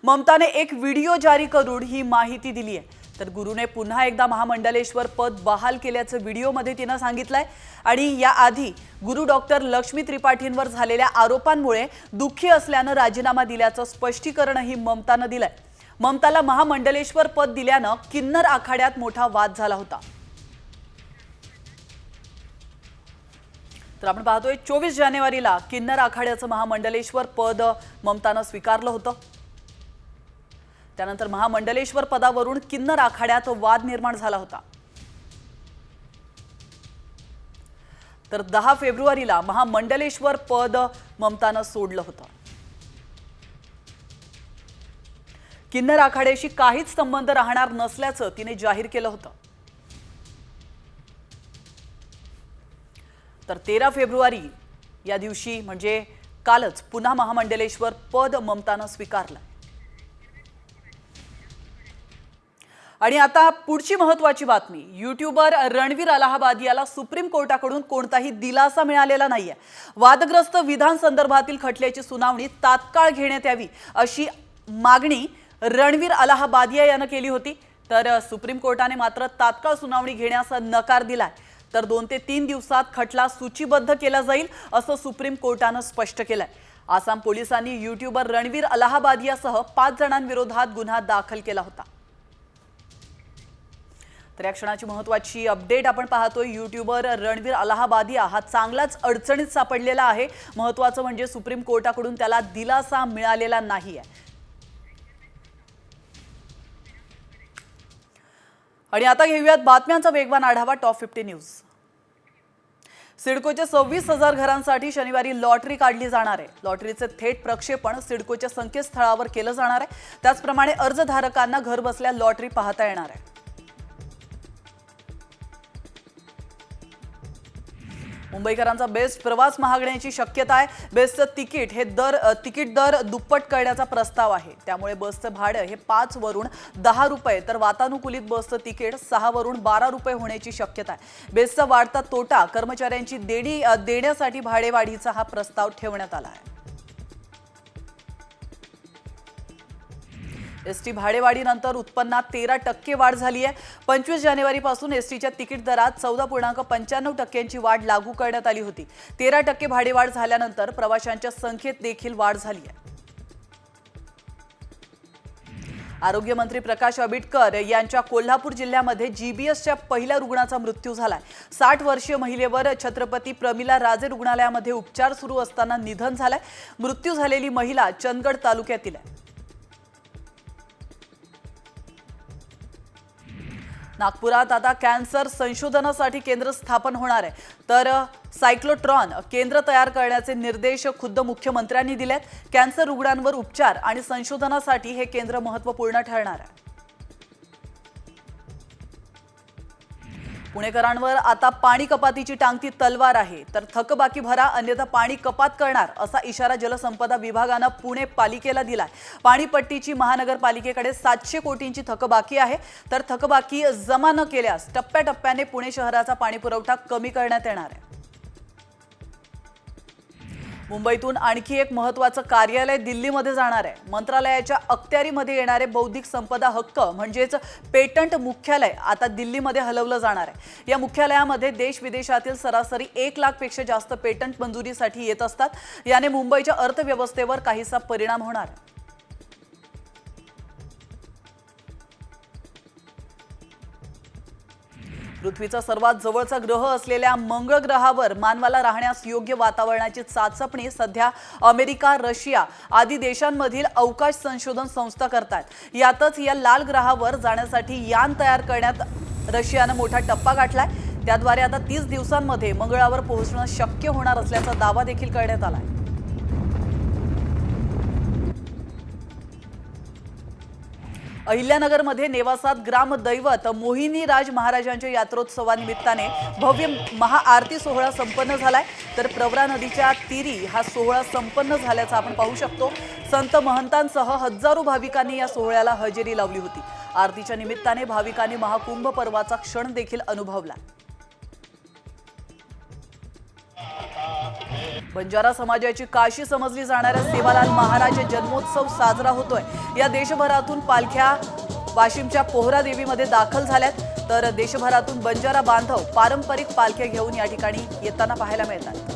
ममताने एक व्हिडिओ जारी करून ही माहिती दिली आहे। तर गुरुने पुन्हा एकदा महामंडलेश्वर पद बहाल केल्याचं व्हिडिओमध्ये तिने सांगितलंय आणि याआधी गुरु डॉक्टर लक्ष्मी त्रिपाठींवर झालेल्या आरोपांमुळे दुःखी असल्याने राजीनामा दिल्याचं स्पष्टीकरणही ममताने दिलंय। ममताला महामंडलेश्वर पद दिल्याने किन्नर आखाड्यात मोठा वाद झाला होता। तर आपण पाहतोय 24 जानेवारीला किन्नर आखाड्याचं महामंडलेश्वर पद ममताने स्वीकारलं होतं। त्यानंतर महामंडलेश्वर पदावरून किन्नर आखाड्यात वाद निर्माण झाला होता। तर 10 फेब्रुवारीला महामंडलेश्वर पद ममताने सोडलं होतं। किन्नर आखाड्याशी काहीच संबंध राहणार नसल्याचं तिने जाहीर केलं होतं। तर 13 फेब्रुवारी या दिवशी म्हणजे कालच पुन्हा महामंडलेश्वर पद ममताने स्वीकारलं। आणि आता पुढची महत्त्वाची बातमी, यूट्यूबर रणवीर अलाहाबादियाला सुप्रीम कोर्टाकडून कोणताही दिलासा मिळालेला नाहीये। वादग्रस्त विधान संदर्भातील खटल्याची सुनावणी तात्काळ घेण्यात यावी अशी मागणी रणवीर अलाहाबादिया याने केली होती। तर सुप्रीम कोर्टाने मात्र तात्काळ सुनावणी घेण्यास नकार दिलाय। तर 2 ते 3 दिवसात खटला सूचीबद्ध केला जाईल असं सुप्रीम कोर्टाने स्पष्ट केलंय। आसाम पोलिसांनी यूट्यूबर रणवीर अलाहाबादियासह 5 जणांविरोधात गुन्हा दाखल केला होता। तर या क्षणाची महत्त्वाची अपडेट आपण पाहतोय, यूट्यूबर रणवीर अलाहाबादिया हा चांगलाच अडचणीत सापडलेला आहे। महत्त्वाचं म्हणजे सुप्रीम कोर्टाकडून त्याला दिलासा मिळालेला नाहीये। आणि आता घेऊयात बातम्यांचा वेगवान आढावा टॉप 50 न्यूज। सिडकोच्या 26,000 घरांसाठी शनिवारी लॉटरी काढली जाणार आहे। लॉटरीचे थेट प्रक्षेपण सिडकोच्या संकेतस्थळावर केलं जाणार आहे। त्याचप्रमाणे अर्जधारकांना घर बसल्या लॉटरी पाहता येणार आहे। मुंबईकरांचा बेस्ट प्रवास महागण्याची शक्यता आहे। बेस्टचं तिकीट दर दुप्पट करण्याचा प्रस्ताव आहे। त्यामुळे बसचं भाडं हे 5 वरून 10 रुपये तर वातानुकूलित बसचं तिकीट 6 वरून 12 रुपये होण्याची शक्यता आहे। बेस्टचा वाढता तोटा, कर्मचाऱ्यांची देण्यासाठी भाडेवाढीचा हा प्रस्ताव ठेवण्यात आला आहे। एसटी भाडेवाढीनंतर उत्पन्नात 13% वाढ झाली आहे। 25 जानेवारीपासून एसटीच्या तिकीट दरात 14.95% वाढ लागू करण्यात आली होती। 13% भाडेवाढ झाल्यानंतर प्रवाशांच्या संख्येत देखील वाढ झाली आहे। आरोग्यमंत्री प्रकाश आंबेडकर यांच्या कोल्हापूर जिल्ह्यामध्ये जीबीएसच्या पहिल्या रुग्णाचा मृत्यू झालाय। 60 वर्षीय महिलेवर छत्रपती प्रमिला राजे रुग्णालयामध्ये उपचार सुरू असताना निधन झालंय। मृत्यू झालेली महिला चंदगड तालुक्यातील आहे। नागपुरात आता कॅन्सर संशोधनासाठी केंद्र स्थापन होणार आहे। तर सायक्लोट्रॉन केंद्र तयार करण्याचे निर्देश खुद्द मुख्यमंत्र्यांनी दिलेत। कॅन्सर रुग्णांवर उपचार आणि संशोधनासाठी हे केंद्र महत्त्वपूर्ण ठरणार आहे। पुणेकरांवर आता पाणी कपातीची टांगती तलवार आहे। तर थकबाकी भरा अन्यथा पाणी कपात करणार असा इशारा जलसंपदा विभागाने पुणे पालिकेला दिलाय। पाणीपट्टीची महानगरपालिकेकडे 700 कोटींची थकबाकी आहे। तर थकबाकी जमा न केल्यास टप्प्याटप्प्याने पुणे शहराचा पाणीपुरवठा कमी करण्यात येणार आहे। मुंबईतून आणखी एक महत्त्वाचं कार्यालय दिल्लीमध्ये जाणार आहे। मंत्रालयाच्या अखत्यारीमध्ये येणारे बौद्धिक संपदा हक्क म्हणजेच पेटंट मुख्यालय आता दिल्लीमध्ये हलवलं जाणार आहे। या मुख्यालयामध्ये देश विदेशातील सरासरी 1 लाख पेक्षा जास्त पेटंट मंजुरीसाठी येत असतात। याने मुंबईच्या अर्थव्यवस्थेवर काहीसा परिणाम होणार आहे। पृथ्वीचा सर्वात जवळचा ग्रह असलेल्या मंगळ ग्रहावर मानवाला राहण्यास योग्य वातावरणाची चाचपणी सध्या अमेरिका, रशिया आदी देशांमधील अवकाश संशोधन संस्था करतात। यातच या लाल ग्रहावर जाण्यासाठी यान तयार करण्यात रशियाने मोठा टप्पा गाठलाय। त्याद्वारे आता 30 दिवसांमध्ये मंगळावर पोहोचणं शक्य होणार असल्याचा दावा देखील करण्यात आलाय। अहिल्यानगरमध्ये नेवासात ग्रामदैवत मोहिनी राज महाराजांच्या यात्रोत्सवानिमित्ताने भव्य महाआरती सोहळा संपन्न झालाय। तर प्रवरा नदीच्या तीरी हा सोहळा संपन्न झाल्याचं आपण पाहू शकतो। संत महंतांसह हजारो भाविकांनी या सोहळ्याला हजेरी लावली होती। आरतीच्या निमित्ताने भाविकांनी महाकुंभ पर्वाचा क्षण देखील अनुभवला। बंजारा समाजाची काशी समजली जाणाऱ्या सेवालाल महाराज जन्मोत्सव साजरा होतोय। या देशभरातून पालख्या वाशिमच्या पोहरा देवीमध्ये दाखल झाल्यात, तर देशभरातून बंजारा बांधव पारंपरिक पालख्या घेऊन या ठिकाणी येताना पाहायला मिळतात।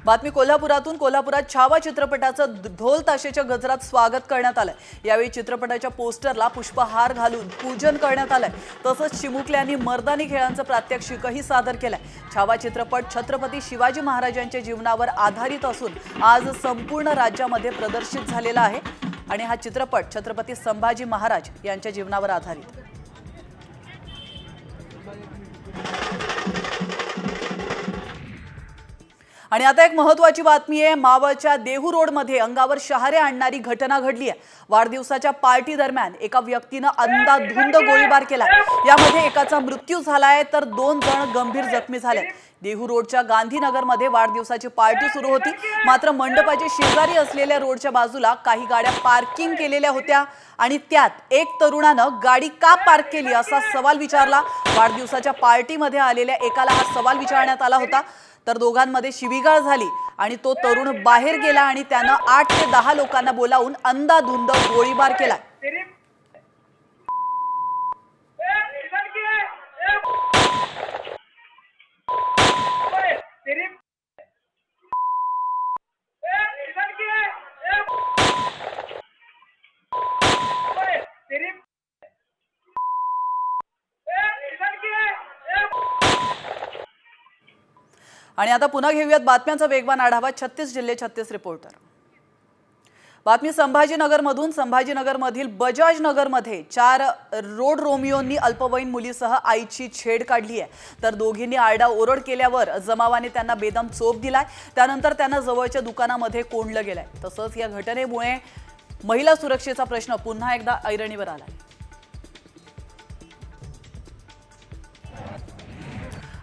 बातमी कोल्हापुरातून। कोल्हापुरात छावा चित्रपटाचं ढोल ताशेच्या गजरात स्वागत करण्यात आलं। यावेळी चित्रपटाच्या पोस्टरला पुष्पहार घालून पूजन करण्यात आलं। तसंच चिमुकल्यांनी मर्दानी खेळांचं प्रात्यक्षिकही सादर केलंय। छावा चित्रपट छत्रपती शिवाजी महाराजांच्या जीवनावर आधारित असून आज संपूर्ण राज्यामध्ये प्रदर्शित झालेला आहे आणि हा चित्रपट छत्रपती संभाजी महाराज यांच्या जीवनावर आधारित। आणि आता एक महत्त्वाची बातमी आहे। मावळच्या देहू रोडमध्ये अंगावर शहारे आणणारी घटना घडली आहे। वाढदिवसाच्या पार्टी दरम्यान एका व्यक्तीनं अंधाधुंद गोळीबार केला। यामध्ये एकाचा मृत्यू झालाय तर 2 जण गंभीर जखमी झालेत। देहू रोडच्या गांधीनगरमध्ये वाढदिवसाची पार्टी सुरू होती, मात्र मंडपाच्या शेजारी असलेल्या रोडच्या बाजूला काही गाड्या पार्किंग केलेल्या होत्या आणि त्यात एक तरुणानं गाडी का पार्क केली असा सवाल विचारला। वाढदिवसाच्या पार्टीमध्ये आलेल्या एकाला हा सवाल विचारण्यात आला होता, तर दोघांमध्ये शिवीगाळ झाली आणि तो तरुण बाहेर गेला आणि त्यानं 8 ते 10 लोकांना बोलावून अंधाधुंद गोळीबार केला। आणि आता पुन्हा घेऊयात बातम्यांचा वेगवान आढावा। 36 जिल्हे 36 रिपोर्टर। बातमी संभाजीनगरमधून। संभाजीनगरमधील बजाज नगरमध्ये 4 रोड रोमियोंनी अल्पवयीन मुलीसह आईची छेड काढली आहे, तर दोघींनी आरडाओरड केल्यावर जमावाने त्यांना बेदम चोप दिलाय। त्यानंतर त्यांना जवळच्या दुकानामध्ये कोंडलं गेलंय। तसंच या घटनेमुळे महिला सुरक्षेचा प्रश्न पुन्हा एकदा ऐरणीवर आलाय।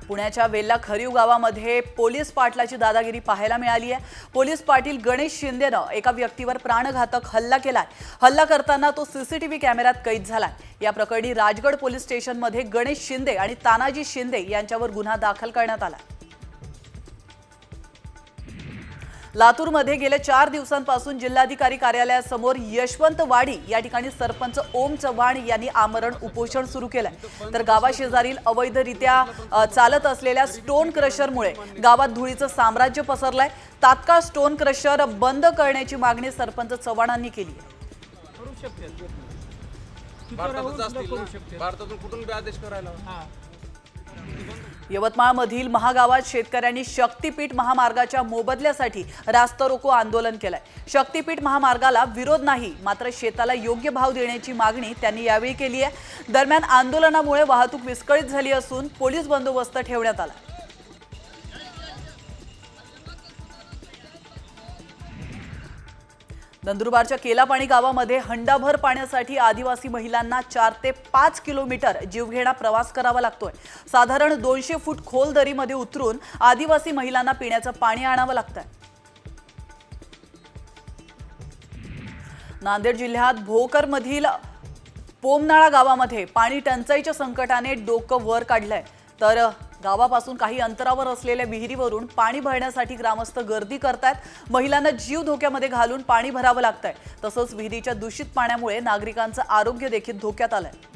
पुण्याच्या वेल्ला खरीव गावामध्ये पोलीस पाटलाची दादागिरी पाहायला मिळाली आहे। पोलीस पाटील गणेश शिंदेनं एका व्यक्तीवर प्राणघातक हल्ला केलाय। हल्ला करताना तो सीसीटीव्ही कॅमेऱ्यात कैद झालाय। या प्रकरणी राजगड पोलीस स्टेशनमध्ये गणेश शिंदे आणि तानाजी शिंदे यांच्यावर गुन्हा दाखल करण्यात आला। लातूरमध्ये गेल्या 4 दिवसांपासून जिल्हाधिकारी कार्यालयासमोर यशवंतवाडी या ठिकाणी सरपंच ओम चव्हाण यांनी आमरण उपोषण सुरू केलंय। तर गावाशेजारील अवैधरित्या चालत असलेल्या स्टोन क्रशरमुळे गावात धुळीचं साम्राज्य पसरलंय। तात्काळ स्टोन क्रशर बंद करण्याची मागणी सरपंच चव्हाणांनी केली आहे। भारतातून कुठून बी आदेश करायला। यवतमाळमधील महागावात शेतकऱ्यांनी शक्तीपीठ महामार्गाच्या मोबदल्यासाठी रास्ता रोको आंदोलन केलंय। शक्तीपीठ महामार्गाला विरोध नाही, मात्र शेताला योग्य भाव देण्याची मागणी त्यांनी यावेळी केली आहे। दरम्यान आंदोलनामुळे वाहतूक विस्कळीत झाली असून पोलीस बंदोबस्त ठेवण्यात आला। नंदुरबारच्या केलापाणी गावामध्ये हंडाभर पाण्यासाठी आदिवासी महिलांना 4 ते 5 किलोमीटर जीवघेणा प्रवास करावा लागतोय। साधारण 200 फूट खोल दरीमध्ये उतरून आदिवासी महिलांना पिण्याचं पाणी आणावं लागतंय। नांदेड जिल्ह्यात भोकरमधील पोमनाळा गावामध्ये पाणी टंचाईच्या संकटाने डोकं वर काढलंय, तर गावापासून काही अंतरावर असलेल्या विहिरीवरून पाणी भरण्यासाठी ग्रामस्थ गर्दी करतात। महिलांना जीव धोक्यामध्ये घालून पाणी भरावं लागतंय। तसंच विहिरीच्या दूषित पाण्यामुळे नागरिकांचं आरोग्य देखील धोक्यात आलंय।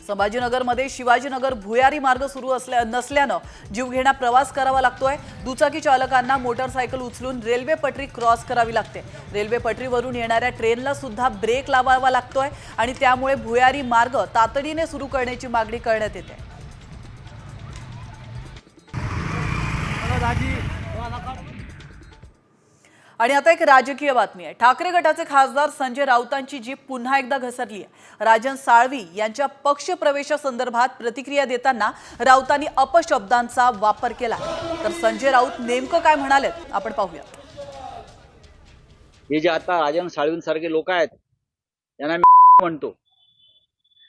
संभाजीनगरमध्ये शिवाजीनगर भुयारी मार्ग सुरू नसल्यानं जीवघेणा प्रवास करावा लागतोय। दुचाकी चालकांना मोटरसायकल उचलून रेल्वे पटरी क्रॉस करावी लागते। रेल्वे पटरीवरून येणाऱ्या ट्रेनला सुद्धा ब्रेक लावावा लागतोय आणि त्यामुळे भुयारी मार्ग तातडीने सुरू करण्याची मागणी करण्यात येते। आणि आता एक राजकीय बातमी आहे। ठाकरे गटाचे खासदार संजय राऊतांची जीभ पुन्हा एकदा घसरली आहे। राजन साळवी यांच्या पक्ष प्रवेशासंदर्भात प्रतिक्रिया देताना राऊतांनी अपशब्दांचा वापर केला। तर संजय राऊत नेमकं काय म्हणालेत आपण पाहूया। हे जे आता राजन साळवींसारखे लोक आहेत त्यांना मी म्हणतो,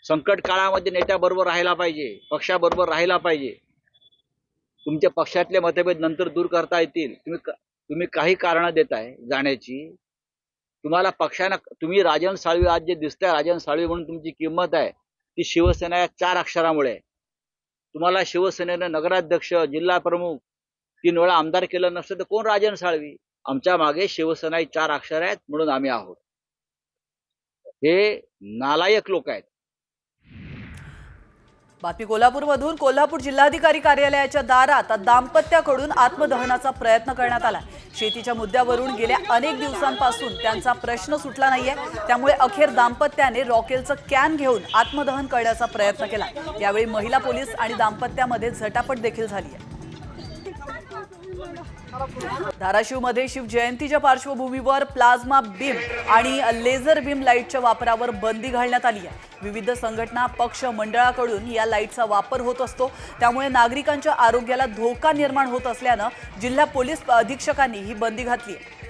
संकट काळामध्ये नेत्याबरोबर राहायला पाहिजे, पक्षाबरोबर राहायला पाहिजे। तुमच्या पक्षातले मतभेद नंतर दूर करता येतील। तुम्ही तुम्ही काही कारण देताय जाण्याची. तुम्हाला पक्षानं तुम्ही राजन साळवी आज जे दिसतंय राजन साळवी म्हणून तुमची किंमत आहे ती शिवसेना या 4 अक्षरामुळे आहे. तुम्हाला शिवसेनेनं नगराध्यक्ष जिल्हा प्रमुख 3 वेळा आमदार केलं नसतं तर कोण राजन साळवी. आमच्या मागे शिवसेना ही 4 अक्षर आहेत म्हणून आम्ही आहोत. हे नालायक लोक आहेत. बातमी कोल्हापूरमधून. कोल्हापूर जिल्हाधिकारी कार्यालयाच्या दारात दाम्पत्याकडून आत्मदहनाचा प्रयत्न करण्यात आला. शेतीच्या मुद्द्यावरून गेल्या अनेक दिवसांपासून त्यांचा प्रश्न सुटला नाहीये. त्यामुळे अखेर दाम्पत्याने रॉकेलचं कॅन घेऊन आत्मदहन करण्याचा प्रयत्न केला. यावेळी महिला पोलीस आणि दाम्पत्यामध्ये झटापट देखील झाली आहे. धाराशिवमध्ये शिवजयंतीच्या पार्श्वभूमीवर प्लाझ्मा बीम आणि लेझर बीम लाईटच्या वापरावर बंदी घालण्यात आली आहे. विविध संघटना पक्ष मंडळाकडून या लाईटचा वापर होत असतो. त्यामुळे नागरिकांच्या आरोग्याला धोका निर्माण होत असल्यानं जिल्हा पोलीस अधीक्षकांनी ही बंदी घातली आहे.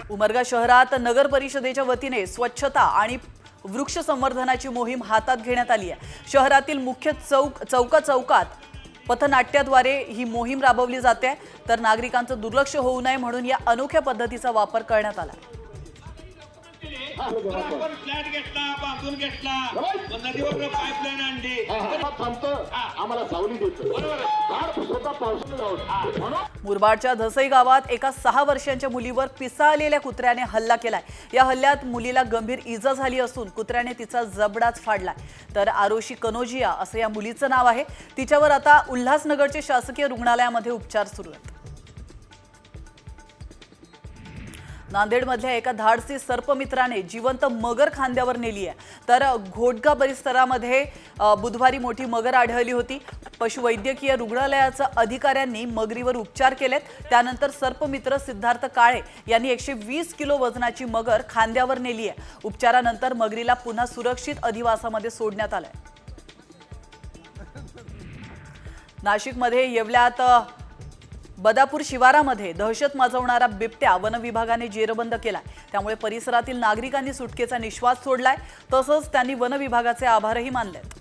उमरगा शहरात नगर परिषदेच्या वतीने स्वच्छता आणि वृक्ष संवर्धनाची मोहीम हातात घेण्यात आली आहे. शहरातील मुख्य चौकात पथनाट्याद्वारे ही मोहीम राबवली जाते. तर नागरिकांचं दुर्लक्ष होऊ नये म्हणून या अनोख्या पद्धतीचा वापर करण्यात आला. आपण फ्लॅट घेतला बांधून घेतला नदीवर पाईपलाईन आणली आम्हाला सावली मुरबाडच्या धसई गावात एका 6 वर्षांच्या मुलीवर पिसाळलेल्या कुत्र्याने हल्ला केलाय. या हल्ल्यात मुलीला गंभीर इजा झाली असून कुत्र्याने तिचा जबडाच फाडलाय. तर आरोशी कनोजिया असं या मुलीचं नाव आहे. तिच्यावर आता उल्हासनगरच्या शासकीय रुग्णालयामध्ये उपचार सुरू आहेत. नांदेडमधल्या एका धाडसी सर्पमित्राने जिवंत मगर खांद्यावर नेली आहे. तर घोटगा परिसरामध्ये बुधवारी मोठी मगर आढळली होती. पशुवैद्यकीय रुग्णालयाच्या अधिकाऱ्यांनी मगरीवर उपचार केलेत. त्यानंतर सर्पमित्र सिद्धार्थ काळे यांनी 120 किलो वजनाची मगर खांद्यावर नेली आहे. उपचारानंतर मगरीला पुन्हा सुरक्षित अधिवासामध्ये सोडण्यात आलंय. नाशिकमध्ये येवल्यात बदापूर शिवारामध्ये दहशत माजवणारा बिबट्या वन विभागाने जेरबंद केला. त्यामुळे परिसरातील नागरिकांनी सुटकेचा निश्वास सोडलाय. तसंच त्यांनी वन विभागाचे आभारही मानलेत.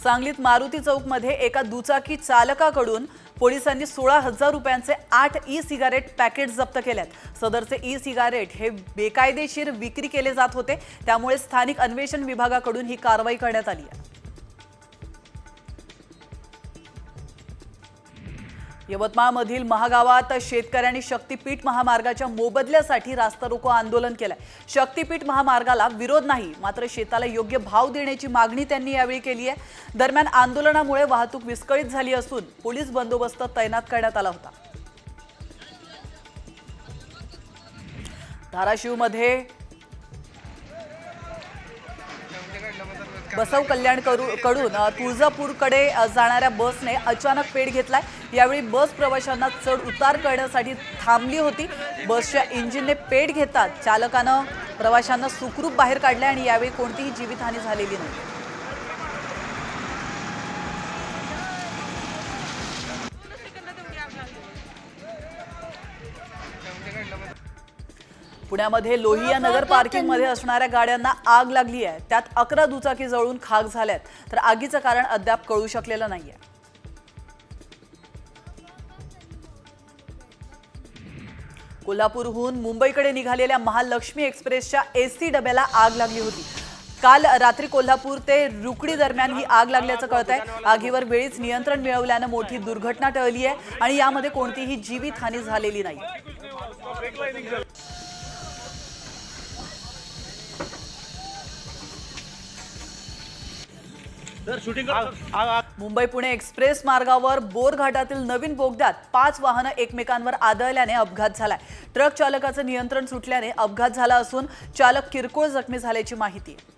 सांगलीत मारुती चौकमध्ये एका दुचाकी चालकाकडून पोलिसांनी 16,000 रुपयांचे 8 ई-सिगारेट पॅकेट जप्त केल्यात. सदरचे ई-सिगारेट हे बेकायदेशीर विक्री केले जात होते. त्यामुळे स्थानिक अन्वेषण विभागाकडून ही कारवाई करण्यात आली आहे. यवतमाळमधील महागावात शेतकऱ्यांनी शक्तीपीठ महामार्गाच्या मोबदल्यासाठी रास्ता रोको आंदोलन केलंय. शक्तीपीठ महामार्गाला विरोध नाही, मात्र शेताला योग्य भाव देण्याची मागणी त्यांनी यावेळी केली आहे. दरम्यान आंदोलनामुळे वाहतूक विस्कळीत झाली असून पोलीस बंदोबस्त तैनात करण्यात आला होता. धाराशिवमध्ये बसव कल्याण कडून तुळजापूरकडे जाणाऱ्या बसने अचानक पेट घेतलाय. यावेळी बस प्रवाशांना चढ उतार करण्यासाठी थांबली होती. बसच्या इंजिनने पेट घेतात चालकानं प्रवाशांना सुखरूप बाहेर काढले आणि यावेळी कोणतीही जीवितहानी झालेली नाही. पुण्यामध्ये लोहिया नगर पार्किंगमध्ये असणाऱ्या गाड्यांना आग लागली आहे. त्यात 11 दुचाकी जळून खाक झाल्यात. तर आगीचं कारण अद्याप कळू शकलेलं नाहीये. कोल्हापूरहून मुंबईकडे निघालेल्या महालक्ष्मी एक्सप्रेसच्या एसी डब्याला आग लागली होती. काल रात्री कोल्हापूर ते रुकडी दरम्यान ही आग लागल्याचं कळतंय. आगीवर वेळीच नियंत्रण मिळवल्यानं मोठी दुर्घटना टळली आहे आणि यामध्ये कोणतीही जीवितहानी झालेली नाही. मुंबई पुणे एक्सप्रेस मार्गावर बोर घाटातील नवीन बोगद्यात 5 वाहनं एकमेकांवर आदळल्याने अपघात झालाय. ट्रक चालकाचं नियंत्रण सुटल्याने अपघात झाला असून चालक किरकोळ जखमी झाल्याची माहिती आहे.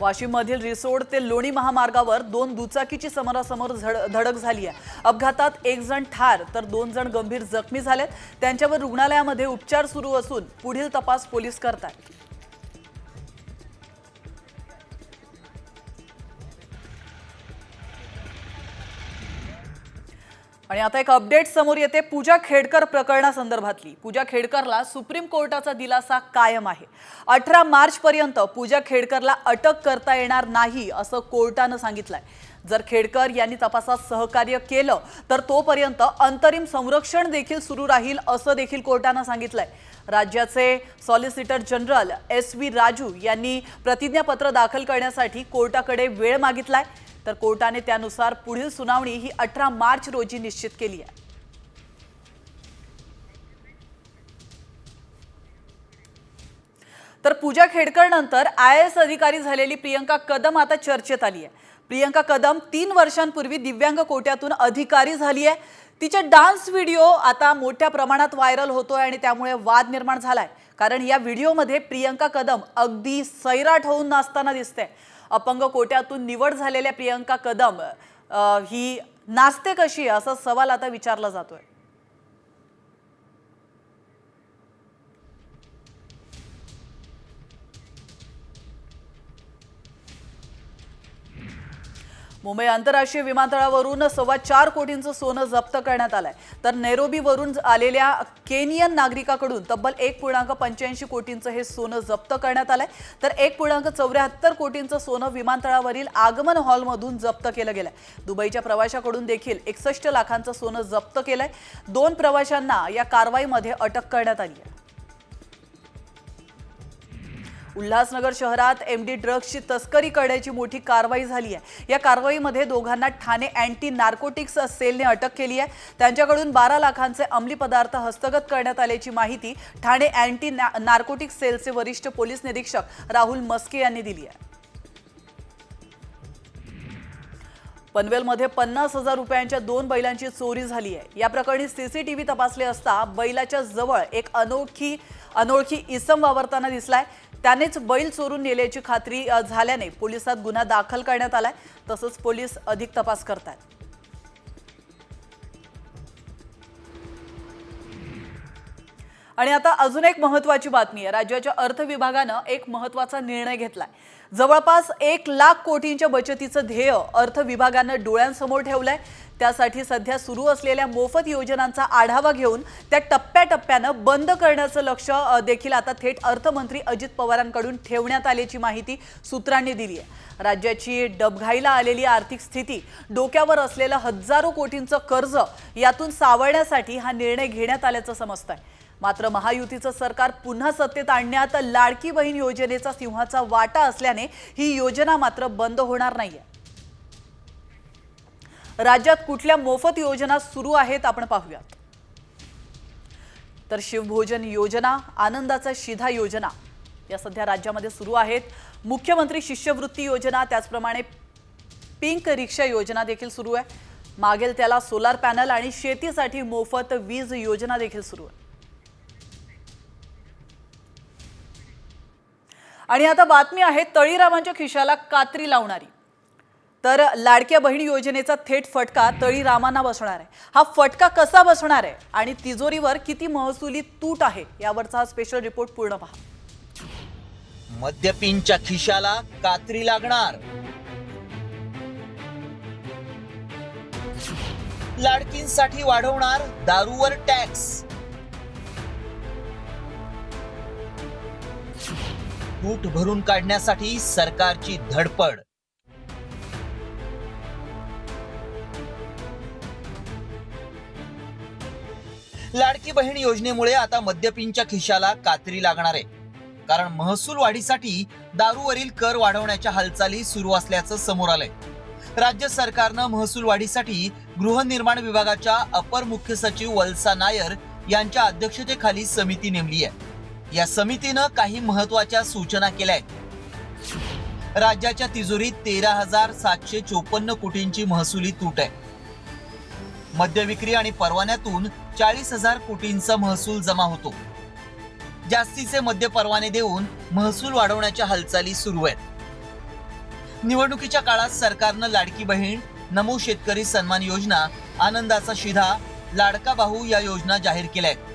वाशिममधील रिसोड ते लोणी महामार्गावर 2 दुचाकीची समोरासमोर धडक झाली आहे. अपघातात 1 जण ठार तर 2 जण गंभीर जखमी झालेत. त्यांच्यावर रुग्णालयामध्ये उपचार सुरू असून पुढील तपास पोलीस करतात. आणि आता एक अपडेट समोर येते पूजा खेडकर प्रकरणासंदर्भातली। पूजा खेडकरला सुप्रीम कोर्टाचा दिलासा कायम आहे। 18 मार्च पर्यंत पूजा खेडकरला अटक करता येणार नाही असं कोर्टानं सांगितलंय। जर खेडकर यांनी तपासात सहकार्य केलं तर तोपर्यंत अंतरिम संरक्षण देखील सुरू राहील असं देखील कोर्टानं सांगितलंय। राज्याचे सॉलिसिटर जनरल SV राजू यांनी प्रतिज्ञापत्र दाखल करण्यासाठी कोर्टाकडे वेळ मागितलाय, तर कोर्टाने त्यानुसार पुढील सुनावणी ही 18 मार्च रोजी निश्चित केली आहे। तर पूजा खेडकर नंतर IAS अधिकारी झालेली प्रियंका कदम आता चर्चेत आली आहे। प्रियंका कदम 3 वर्षांपूर्वी दिव्यांग कोट्यातून अधिकारी झाली आहे। तिचे डान्स व्हिडिओ आता मोठ्या प्रमाणात व्हायरल होतोय आणि त्यामुळे वाद निर्माण झालाय, कारण या व्हिडिओमध्ये प्रियंका कदम अगदी सैराट होऊन नाचताना दिसते। अपंग कोट्यातून निवड झालेल्या प्रियंका कदम ही नाचते कशी असा सवाल आता विचारला जातोय। मुंबई आंतरराष्ट्रीय विमानतळावरून 4.25 कोटींचं सोनं जप्त करण्यात आलंय, तर नैरोबीवरून आलेल्या केनियन नागरिकाकडून तब्बल 1.85 कोटींचं हे सोनं जप्त करण्यात आलंय, तर 1.74 कोटींचं सोनं विमानतळावरील आगमन हॉलमधून जप्त केलं गेलंय। दुबईच्या प्रवाशाकडून देखील 61 लाखांचं सोनं जप्त केलंय। 2 प्रवाशांना या कारवाईमध्ये अटक करण्यात आली आहे। उल्हासनगर शहरात MD ड्रग्सची तस्करी करण्याची मोठी कारवाई झाली आहे। या कारवाईमध्ये दोघांना ठाणे अँटी नार्कोटिक्स सेलने अटक केली आहे। त्यांच्याकडून 12 लाखांचे अंमली पदार्थ हस्तगत करण्यात आल्याची माहिती ठाणे अँटी नार्कोटिक्स सेलचे वरिष्ठ पोलीस निरीक्षक राहुल मस्के यांनी दिली आहे। पनवेलमध्ये 50,000 रुपयांच्या 2 बैलांची चोरी झाली आहे। या प्रकरणी CCTV तपासले असता बैलाच्या जवळ एक अनोळखी इसम वावरताना दिसलाय। त्यानेच बैल चोरून नेल्याची खात्री झाल्याने पोलिसात गुन्हा दाखल करण्यात आलाय, तसंच पोलीस अधिक तपास करतात। आणि आता अजून एक महत्त्वाची बातमी आहे। राज्याच्या अर्थ विभागानं एक महत्त्वाचा निर्णय घेतलाय। जवळपास 1 लाख कोटींच्या बचतीचं ध्येय अर्थ विभागानं डोळ्यांसमोर ठेवलंय। त्यासाठी सध्या सुरू असलेल्या मोफत योजनांचा आढावा घेऊन त्या टप्प्याटप्प्यानं बंद करण्याचं लक्ष देखील आता थेट अर्थमंत्री अजित पवारांकडून ठेवण्यात आल्याची माहिती सूत्रांनी दिली आहे। राज्याची डबघाईला आलेली आर्थिक स्थिती, डोक्यावर असलेलं हजारो कोटींचं कर्ज यातून सावरण्यासाठी हा निर्णय घेण्यात आल्याचं समजतंय। मात्र महायुतीचं सरकार पुन्हा सत्तेत आणण्यात लाडकी बहीण योजनेचा सिंहाचा वाटा असल्याने ही योजना मात्र बंद होणार नाहीये। राज्यात कुठल्या मोफत योजना सुरू आहेत आपण पाहूयात। तर शिवभोजन योजना, आनंदाचा शिधा योजना या सध्या राज्यामध्ये सुरू आहेत। मुख्यमंत्री शिष्यवृत्ती योजना, त्याचप्रमाणे पिंक रिक्षा योजना देखील सुरू आहे। मागेल त्याला सोलार पॅनल आणि शेतीसाठी मोफत वीज योजना देखील सुरू आहे। आणि आता बातमी आहे तळीरामांच्या खिशाला कात्री लावणारी। तर लाडक्या बहीण योजनेचा थेट फटका तळीरामांना बसणार आहे। हा फटका कसा बसणार आहे आणि तिजोरीवर किती महसुली तूट आहे यावरचा हा स्पेशल रिपोर्ट पूर्ण पहा। मद्यपींच्या खिशाला कात्री लागणार, लाडकींसाठी वाढवणार दारूवर टॅक्स, तूट भरून काढण्यासाठी सरकारची धडपड, लाडकी बहीण योजनेमुळे आता मद्यपींच्या खिशाला कात्री लागणार आहे, कारण महसूल वाढीसाठी दारूवरील कर वाढवण्याच्या हालचाली सुरू असल्याचं समोर आलंय। राज्य सरकारनं महसूल वाढीसाठी गृहनिर्माण विभागाच्या अपर मुख्य सचिव वल्सा नायर यांच्या अध्यक्षतेखाली समिती नेमली आहे। या समितीनं काही महत्त्वाच्या सूचना केल्या आहेत। राज्याच्या तिजोरीत 13,754 कोटींची महसुली तूट आहे। मद्य विक्री आणि परवान्यातून 40,000 कोटींचा महसूल जमा होतो। जास्तीचे मद्य परवाने देऊन महसूल वाढवण्याच्या हालचाली सुरू आहेत। निवडणुकीच्या काळात सरकारनं लाडकी बहीण, नमो शेतकरी सन्मान योजना, आनंदाचा शिधा, लाडका बाहू या योजना जाहीर केल्या आहेत।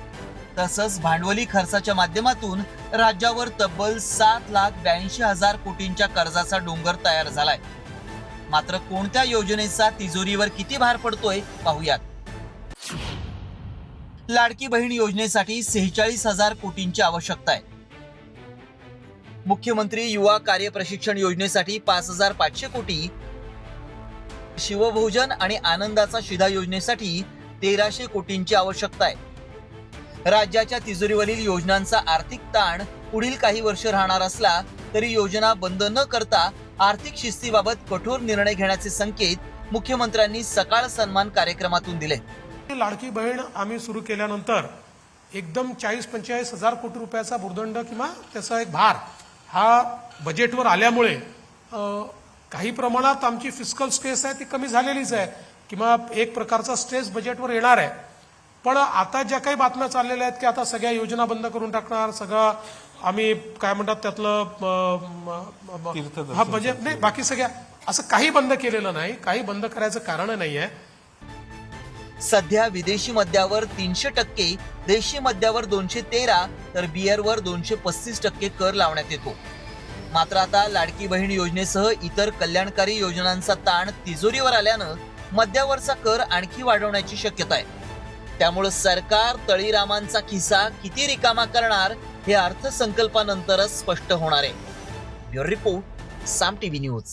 तसंच भांडवली खर्चाच्या माध्यमातून राज्यावर तब्बल 7,82,000 कोटींच्या कर्जाचा डोंगर तयार झालाय। मात्र कोणत्या योजनेचा तिजोरीवर किती भार पडतोय पाहूयात। लाडकी बहीण योजनेसाठी 46,000 कोटींची आवश्यकता आहे. मुख्यमंत्री युवा कार्य प्रशिक्षण योजनेसाठी 5,500 कोटी, शिवभोजन आणि आनंदाचा शिधा योजनेसाठी 1,300 कोटींची आवश्यकता आहे. राज्याच्या तिजोरीवरील योजनांचा आर्थिक ताण पुढील काही वर्ष राहणार असला तरी योजना बंद न करता आर्थिक शिस्तीबाबत कठोर निर्णय घेण्याचे संकेत मुख्यमंत्र्यांनी सकाळ सन्मान कार्यक्रमातून दिले. लाडकी बहीण आम्ही सुरू केल्यानंतर एकदम 40-45 हजार कोटी रुपयाचा भुर्दंड किंवा त्याचा एक भार हा बजेटवर आल्यामुळे काही प्रमाणात आमची फिस्कल स्ट्रेस आहे ती कमी झालेलीच आहे किंवा एक प्रकारचा स्ट्रेस बजेटवर येणार आहे. पण आता ज्या काही बातम्या चाललेल्या आहेत की आता सगळ्या योजना बंद करून टाकणार, सगळं आम्ही काय म्हणतात त्यातलं हा बजेट नाही, बाकी सगळ्या असं काही बंद केलेलं नाही, काही बंद करायचं कारण नाही आहे. सध्या विदेशी मद्यावर 300%, देशी मद्यावर 213 तर बिअरवर 235% कर लावण्यात येतो. मात्र आता लाडकी बहीण योजनेसह इतर कल्याणकारी योजनांचा ताण तिजोरीवर आल्यानं मद्यावरचा कर आणखी वाढवण्याची शक्यता आहे. त्यामुळे सरकार तळीरामांचा खिसा किती रिकामा करणार हे अर्थसंकल्पानंतरच स्पष्ट होणार आहे. ब्युरो रिपोर्ट, साम टीव्ही न्यूज.